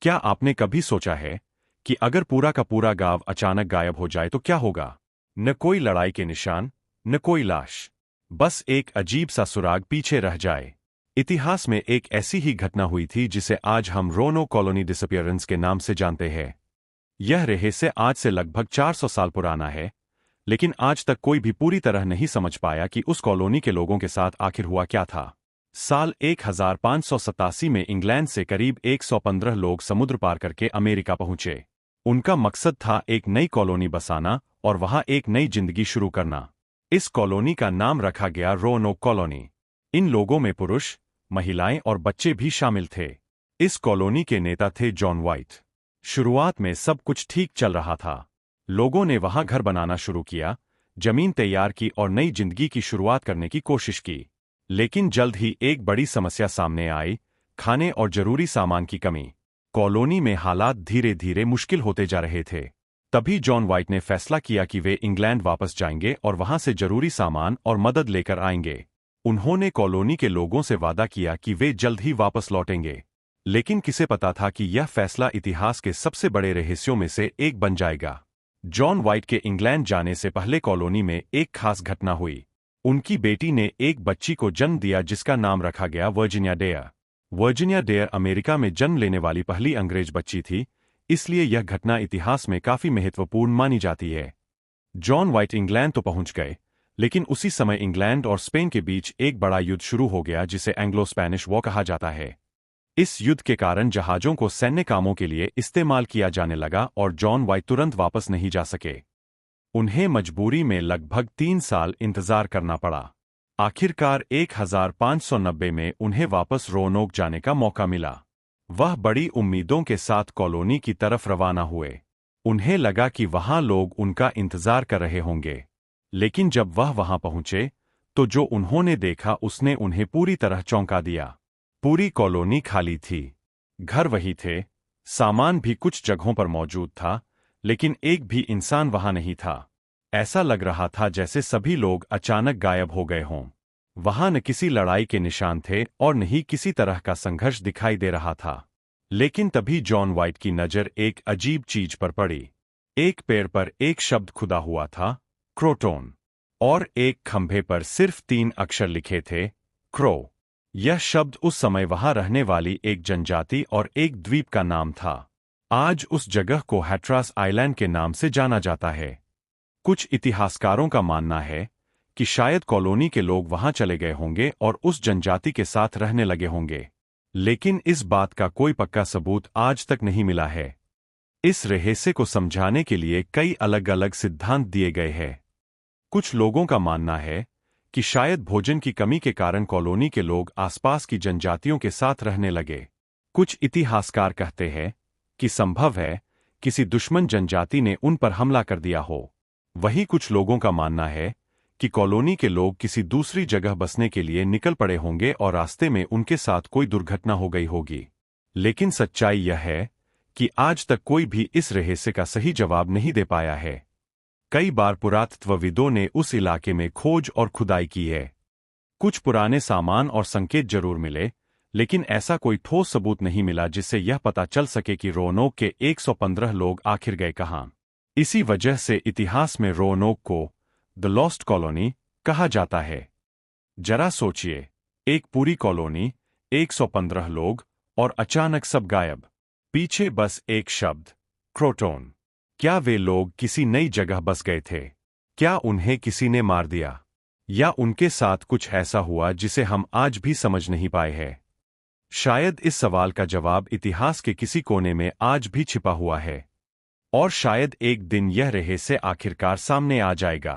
क्या आपने कभी सोचा है कि अगर पूरा का पूरा गांव अचानक गायब हो जाए तो क्या होगा? न कोई लड़ाई के निशान, न कोई लाश, बस एक अजीब सा सुराग पीछे रह जाए। इतिहास में एक ऐसी ही घटना हुई थी जिसे आज हम रोनो कॉलोनी डिसअपियरेंस के नाम से जानते हैं। यह रहस्य आज से लगभग 400 साल पुराना है, लेकिन आज तक कोई भी पूरी तरह नहीं समझ पाया कि उस कॉलोनी के लोगों के साथ आखिर हुआ क्या था। साल 1587 में इंग्लैंड से करीब 115 लोग समुद्र पार करके अमेरिका पहुंचे। उनका मकसद था एक नई कॉलोनी बसाना और वहां एक नई जिंदगी शुरू करना। इस कॉलोनी का नाम रखा गया रोनोक कॉलोनी। इन लोगों में पुरुष, महिलाएं और बच्चे भी शामिल थे। इस कॉलोनी के नेता थे जॉन व्हाइट। शुरुआत में सब कुछ ठीक चल रहा था। लोगों ने वहां घर बनाना शुरू किया, जमीन तैयार की और नई जिंदगी की शुरुआत करने की कोशिश की। लेकिन जल्द ही एक बड़ी समस्या सामने आई, खाने और जरूरी सामान की कमी। कॉलोनी में हालात धीरे धीरे मुश्किल होते जा रहे थे। तभी जॉन व्हाइट ने फैसला किया कि वे इंग्लैंड वापस जाएंगे और वहां से जरूरी सामान और मदद लेकर आएंगे। उन्होंने कॉलोनी के लोगों से वादा किया कि वे जल्द ही वापस लौटेंगे। लेकिन किसे पता था कि यह फैसला इतिहास के सबसे बड़े रहस्यों में से एक बन जाएगा। जॉन व्हाइट के इंग्लैंड जाने से पहले कॉलोनी में एक खास घटना हुई। उनकी बेटी ने एक बच्ची को जन्म दिया जिसका नाम रखा गया Virginia Dare. Virginia Dare America में जन्म लेने वाली पहली अंग्रेज बच्ची थी, इसलिए यह घटना इतिहास में काफी महत्वपूर्ण मानी जाती है। जॉन व्हाइट इंग्लैंड तो पहुंच गए, लेकिन उसी समय इंग्लैंड और स्पेन के बीच एक बड़ा युद्ध शुरू हो गया जिसे एंग्लो स्पेनिश वॉर कहा जाता है। इस युद्ध के कारण जहाजों को सैन्य कामों के लिए इस्तेमाल किया जाने लगा और जॉन व्हाइट तुरंत वापस नहीं जा सके। उन्हें मजबूरी में लगभग 3 साल इंतजार करना पड़ा। आखिरकार 1590 में उन्हें वापस रोनोक जाने का मौका मिला। वह बड़ी उम्मीदों के साथ कॉलोनी की तरफ रवाना हुए। उन्हें लगा कि वहां लोग उनका इंतजार कर रहे होंगे। लेकिन जब वह वहां पहुंचे, तो जो उन्होंने देखा उसने उन्हें पूरी तरह चौंका दिया। पूरी कॉलोनी खाली थी। घर वही थे, सामान भी कुछ जगहों पर मौजूद था, लेकिन एक भी इंसान वहां नहीं था। ऐसा लग रहा था जैसे सभी लोग अचानक गायब हो गए हों। वहां न किसी लड़ाई के निशान थे और न ही किसी तरह का संघर्ष दिखाई दे रहा था। लेकिन तभी जॉन व्हाइट की नजर एक अजीब चीज पर पड़ी। एक पेड़ पर एक शब्द खुदा हुआ था, क्रोटोन, और एक खंभे पर सिर्फ 3 अक्षर लिखे थे, क्रो। यह शब्द उस समय वहां रहने वाली एक जनजाति और एक द्वीप का नाम था। आज उस जगह को हैट्रास आइलैंड के नाम से जाना जाता है। कुछ इतिहासकारों का मानना है कि शायद कॉलोनी के लोग वहां चले गए होंगे और उस जनजाति के साथ रहने लगे होंगे, लेकिन इस बात का कोई पक्का सबूत आज तक नहीं मिला है। इस रहस्य को समझाने के लिए कई अलग अलग सिद्धांत दिए गए हैं। कुछ लोगों का मानना है कि शायद भोजन की कमी के कारण कॉलोनी के लोग आसपास की जनजातियों के साथ रहने लगे। कुछ इतिहासकार कहते हैं कि संभव है किसी दुश्मन जनजाति ने उन पर हमला कर दिया हो। वहीं कुछ लोगों का मानना है कि कॉलोनी के लोग किसी दूसरी जगह बसने के लिए निकल पड़े होंगे और रास्ते में उनके साथ कोई दुर्घटना हो गई होगी। लेकिन सच्चाई यह है कि आज तक कोई भी इस रहस्य का सही जवाब नहीं दे पाया है। कई बार पुरातत्वविदों ने उस इलाके में खोज और खुदाई की है। कुछ पुराने सामान और संकेत जरूर मिले, लेकिन ऐसा कोई ठोस सबूत नहीं मिला जिससे यह पता चल सके कि रोनोक के 115 लोग आखिर गए कहां। इसी वजह से इतिहास में रोनोक को द लॉस्ट कॉलोनी कहा जाता है। जरा सोचिए, एक पूरी कॉलोनी, 115 लोग और अचानक सब गायब। पीछे बस एक शब्द, क्रोटोन। क्या वे लोग किसी नई जगह बस गए थे? क्या उन्हें किसी ने मार दिया, या उनके साथ कुछ ऐसा हुआ जिसे हम आज भी समझ नहीं पाए हैं? शायद इस सवाल का जवाब इतिहास के किसी कोने में आज भी छिपा हुआ है, और शायद एक दिन यह रहस्य आखिरकार सामने आ जाएगा।